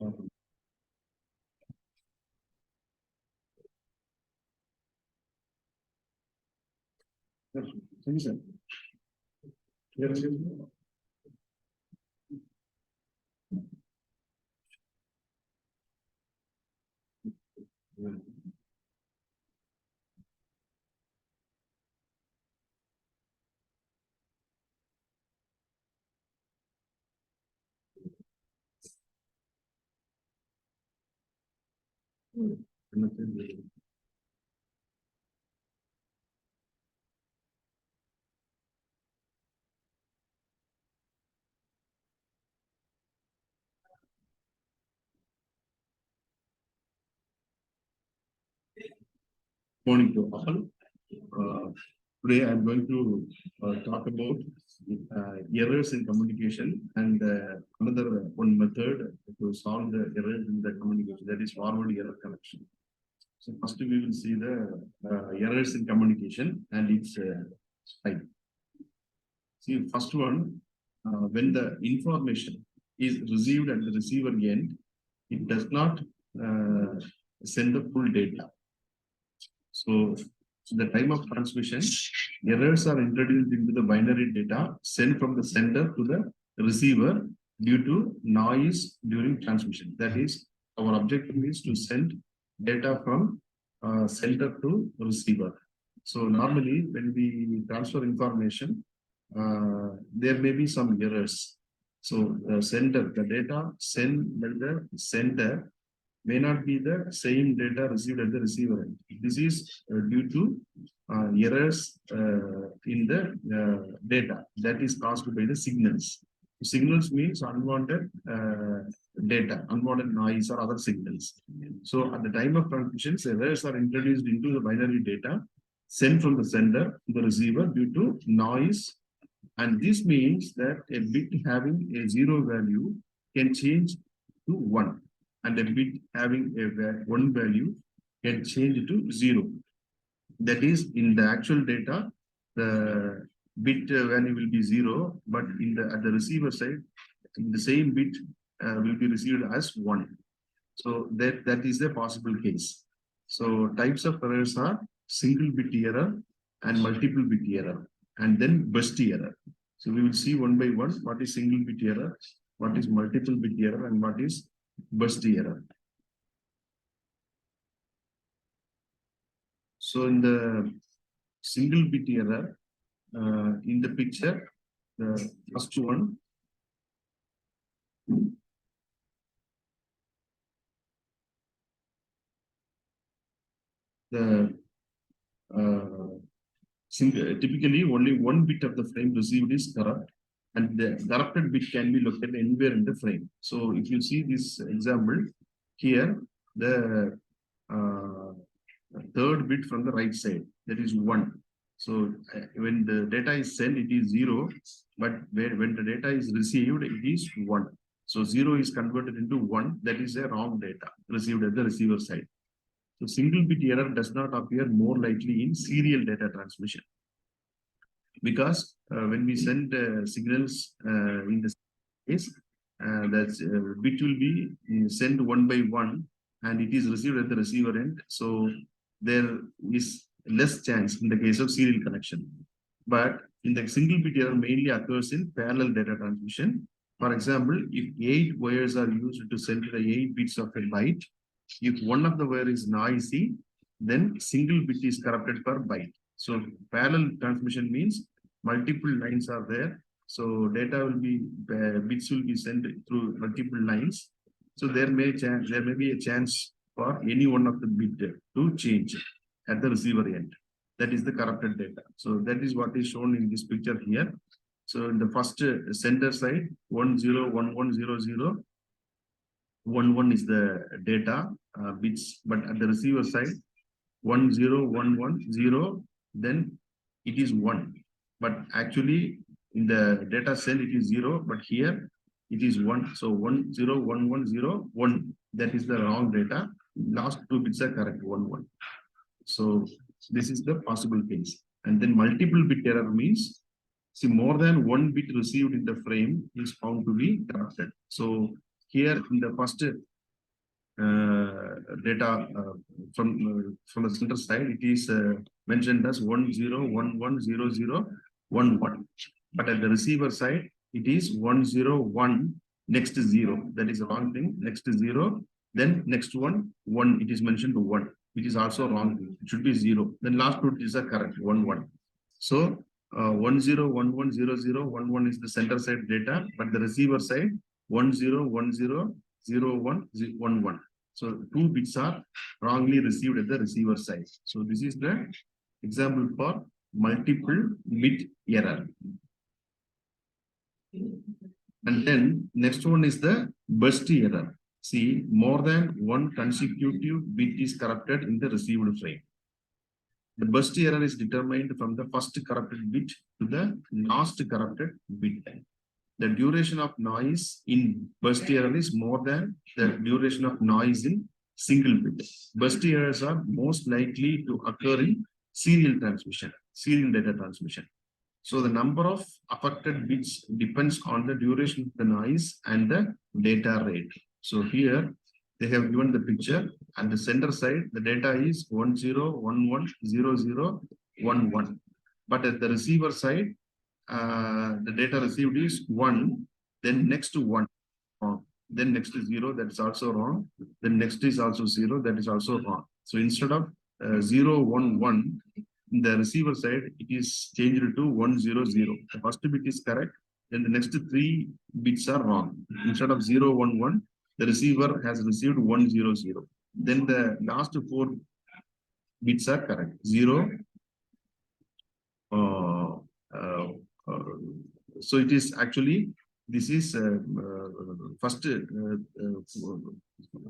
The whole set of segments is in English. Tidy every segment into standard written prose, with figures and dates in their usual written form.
Morning to all. Today I'm going to talk about errors in communication and another one method to solve the errors in the communication, that is forward error correction. So first we will see the errors in communication and its type. See, first one, when the information is received at the receiver end, it does not send the full data. So, the time of transmission, errors are introduced into the binary data sent from the sender to the receiver due to noise during transmission. That is, our objective is to send data from sender to receiver. So normally, when we transfer information, there may be some errors. So the data sent by the sender may not be the same data received at the receiver end. This is due to errors in the data that is caused by the signals. Signals means unwanted data, unwanted noise or other signals. So at the time of transmissions, errors are introduced into the binary data sent from the sender to the receiver due to noise. And this means that a bit having a 0 value can change to 1. And a bit having a 1 value can change to 0. That is, in the actual data, the bit value will be 0, but at the receiver side, the same bit will be received as 1. So that is a possible case. So types of errors are single bit error and multiple bit error, and then burst error. So we will see one by one what is single bit error, what is multiple bit error, and what is burst error. So in the single bit error, in the picture, the first one, typically only one bit of the frame received is corrupt, and the corrupted bit can be located anywhere in the frame. So if you see this example here, the third bit from the right side, that is 1. So when the data is sent, it is 0, but when the data is received, it is 1. So 0 is converted into 1. That is a wrong data received at the receiver side. So single bit error does not appear more likely in serial data transmission, because when we send signals in this case, that bit will be sent one by one, and it is received at the receiver end. So there is less chance in the case of serial connection. But in the single bit error mainly occurs in parallel data transmission. For example, if 8 wires are used to send the 8 bits of a byte, if one of the wire is noisy, then single bit is corrupted per byte. So parallel transmission means multiple lines are there. So data will be, bits will be sent through multiple lines. So there may be a chance for any one of the bit to change at the receiver end. That is the corrupted data. So that is what is shown in this picture here. So in the first sender side, 101100, 11 is the data bits, but at the receiver side, 10110, then it is 1. But actually, in the data sent, it is 0, but here it is 1. So 101101, that is the wrong data. Last 2 bits are correct, 11. So this is the possible case. And then multiple bit error means, see, more than 1 bit received in the frame is found to be corrupted. So here in the first data from the center side, it is mentioned as 10110011. But at the receiver side, it is 101 next 0. That is the wrong thing. Next 0, then next 1. It is mentioned to 1, which is also wrong thing. It should be 0. Then last two is a correct 1. So 10110011 is the center side data, but the receiver side 10100111. So 2 bits are wrongly received at the receiver side. So this is the example for multiple bit error. And then next one is the burst error. See, more than one consecutive bit is corrupted in the received frame. The burst error is determined from the first corrupted bit to the last corrupted bit. The duration of noise in burst error is more than the duration of noise in single bit. Burst errors are most likely to occur in serial data transmission. So the number of affected bits depends on the duration of the noise and the data rate. So here they have given the picture. At the center side, the data is 10110011. But at the receiver side, the data received is 1, then next to 1, wrong. Then next to 0, that's also wrong. Then next is also 0, that is also wrong. So instead of 011, in the receiver side, it is changed to 100. The first bit is correct, then the next 3 bits are wrong. Instead of 011, the receiver has received 100. Then the last 4 bits are correct. 0. So it is actually, this is first,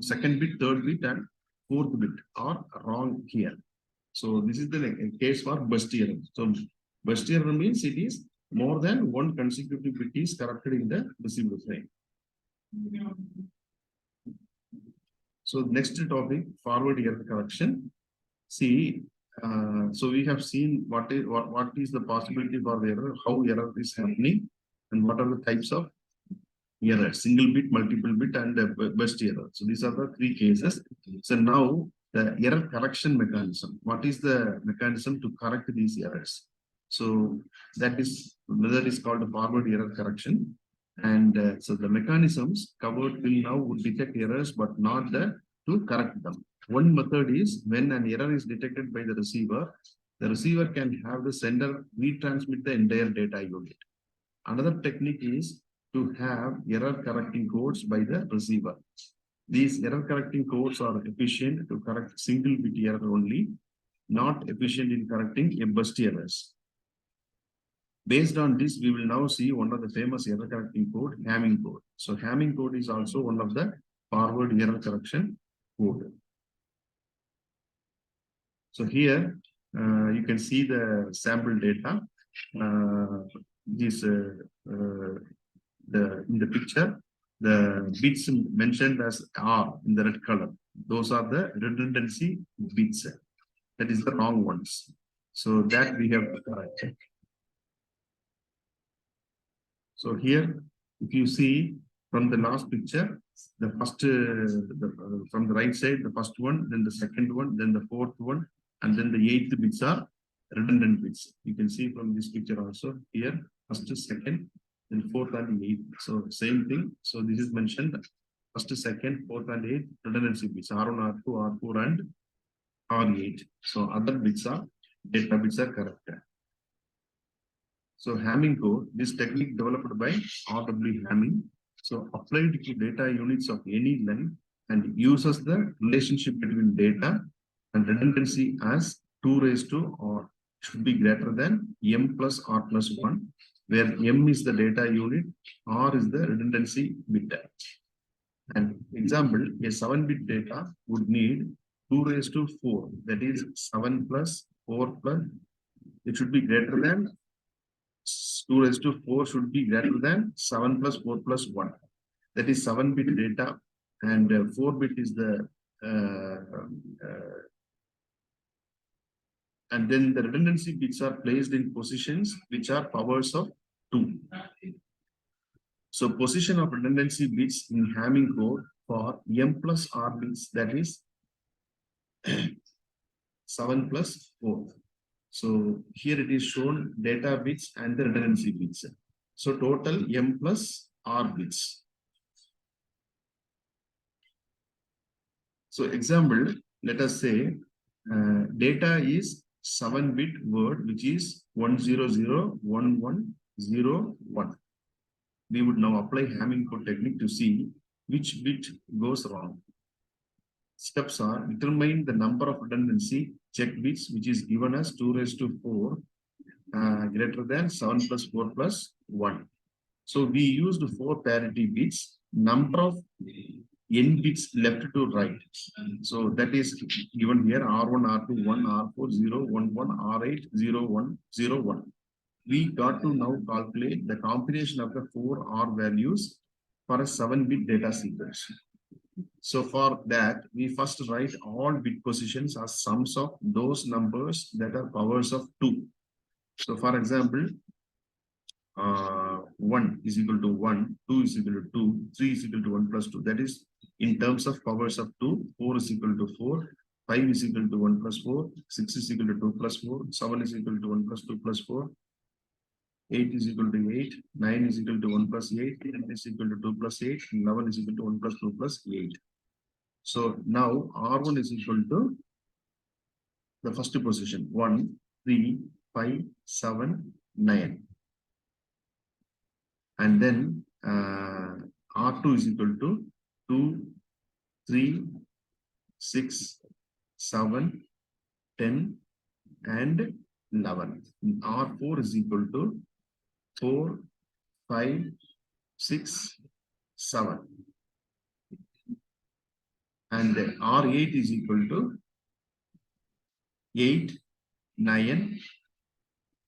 second bit, third bit, and fourth bit are wrong here. So this is the case for burst error. So burst error means it is more than one consecutive bit is corrupted in the receiver frame. So next topic, forward error correction. See, so we have seen what is the possibility for the error, how error is happening, and what are the types of error: single bit, multiple bit, and burst error. So these are the 3 cases. So now the error correction mechanism. What is the mechanism to correct these errors? So that is method is called forward error correction. And so the mechanisms covered till now would detect errors, but not to correct them. One method is when an error is detected by the receiver can have the sender retransmit the entire data unit. Another technique is to have error correcting codes by the receiver. These error correcting codes are efficient to correct single bit error only, not efficient in correcting a burst errors. Based on this, we will now see one of the famous error correcting code, Hamming code. So Hamming code is also one of the forward error correction code. So here you can see the sample data. In the picture, the bits mentioned as R in the red color, those are the redundancy bits. That is the wrong ones. So that we have to correct. So here, if you see from the last picture, the first from the right side, the first one, then the second one, then the fourth one, and then the 8th bits are redundant bits. You can see from this picture also here, first, second, then 4th and 8th. So same thing. So this is mentioned first, second, 4th, and 8th redundancy bits, R1, R2, R4, and R8. So other bits are data bits are correct. So Hamming code, this technique developed by R.W. Hamming, so applied to data units of any length and uses the relationship between data and redundancy as 2 raised to or should be greater than m plus r plus 1, where m is the data unit, r is the redundancy bit. And example, a 7-bit data would need 2 raised to 4, that is 7 plus 4 plus, it should be greater than 2 raised to 4 should be greater than 7 plus 4 plus 1. That is 7-bit data, and 4-bit is the and then the redundancy bits are placed in positions which are powers of 2. So position of redundancy bits in Hamming code for m plus r bits, that is 7 plus 4. So here it is shown data bits and the redundancy bits. So total m plus r bits. So example, let us say data is 7-bit word, which is 1001101. We would now apply Hamming code technique to see which bit goes wrong. Steps are: determine the number of redundancy check bits, which is given as 2 raised to 4 greater than 7 plus 4 plus 1. So we used 4 parity bits, number of n bits left to right. So that is given here: R1, R2, 1, R4, 0, 1, 1, R8, 0, 1, 0, 1. We got to now calculate the combination of the 4 R values for a 7-bit data sequence. So for that, we first write all bit positions as sums of those numbers that are powers of 2. So for example, 1 is equal to 1, 2 is equal to 2, 3 is equal to 1 plus 2. That is in terms of powers of 2, 4 is equal to 4, 5 is equal to 1 plus 4, 6 is equal to 2 plus 4, 7 is equal to 1 plus 2 plus 4, 8 is equal to 8, 9 is equal to 1 plus 8, 10 is equal to 2 plus 8, 11 is equal to 1 plus 2 plus 8. So now R1 is equal to the first position, 1, 3, 5, 7, 9. And then R2 is equal to 2, 3, 6, 7, 10, and 11. R4 is equal to 4, 5, 6, 7. And R8 is equal to 8, 9,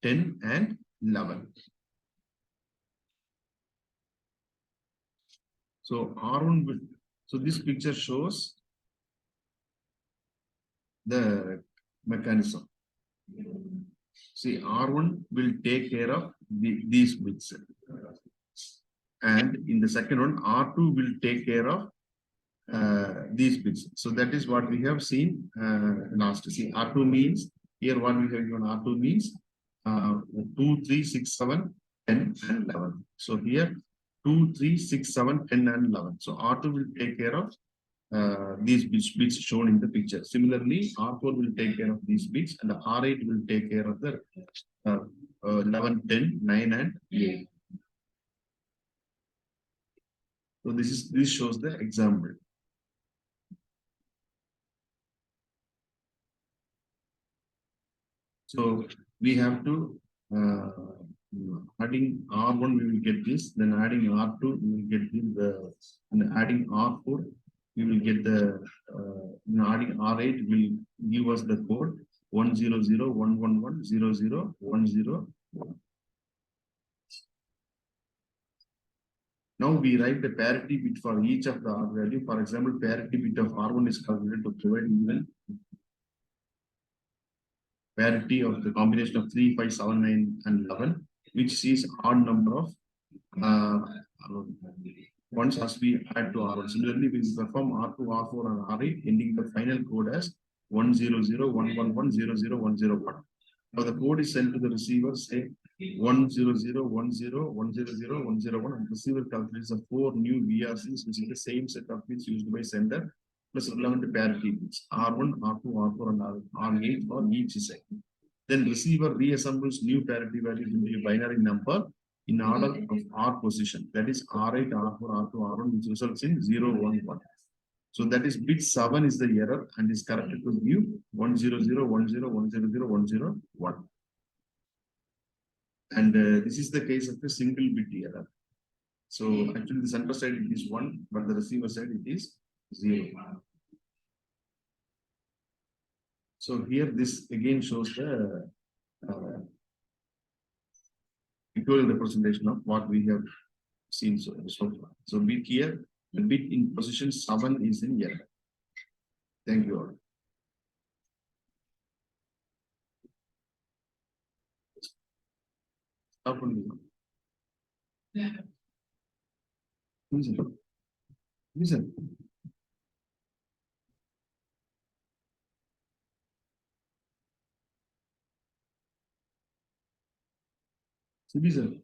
10, and 11. So R1 will, so this picture shows the mechanism. See, R1 will take care of these bits. And in the second one, R2 will take care of these bits. So that is what we have seen last. See, R2 means, here what we have given R2 means 2, 3, 6, 7, 10, and 11. So here 2, 3, 6, 7, 10, and 11. So R2 will take care of these bits shown in the picture. Similarly, R4 will take care of these bits, and the R8 will take care of the 11, 10, 9, and 8. So this shows the example. So we have to adding R1 we will get this, then adding R2 we will get the, and adding R4 we will get the adding R8 will give us the code 10011001010. Now we write the parity bit for each of the R value. For example, parity bit of R1 is calculated to provide even parity of the combination of 3, 5, 7, 9, and 11, which is odd number of ones has to be added to R1. Similarly, we perform R2, R4, and R8, ending the final code as 10011100101. Now the code is sent to the receiver, say 10010100101, and receiver calculates the 4 new VRCs, which is the same set of bits used by sender, plus relevant parity bits R1, R2, R4, and R8 for each set. Then receiver reassembles new parity values into a binary number in order of R position. That is R8, R4, R2, R1, which results in 0, 1, 1. So that is bit 7 is the error and is corrected to give 10010100101. And this is the case of the single bit error. So actually the center side it is 1, but the receiver side it is 0. So here this again shows the equal representation of what we have seen so far. So bit here, the bit in position 7 is in error. Thank you all. Stop only. Listen. Citizen.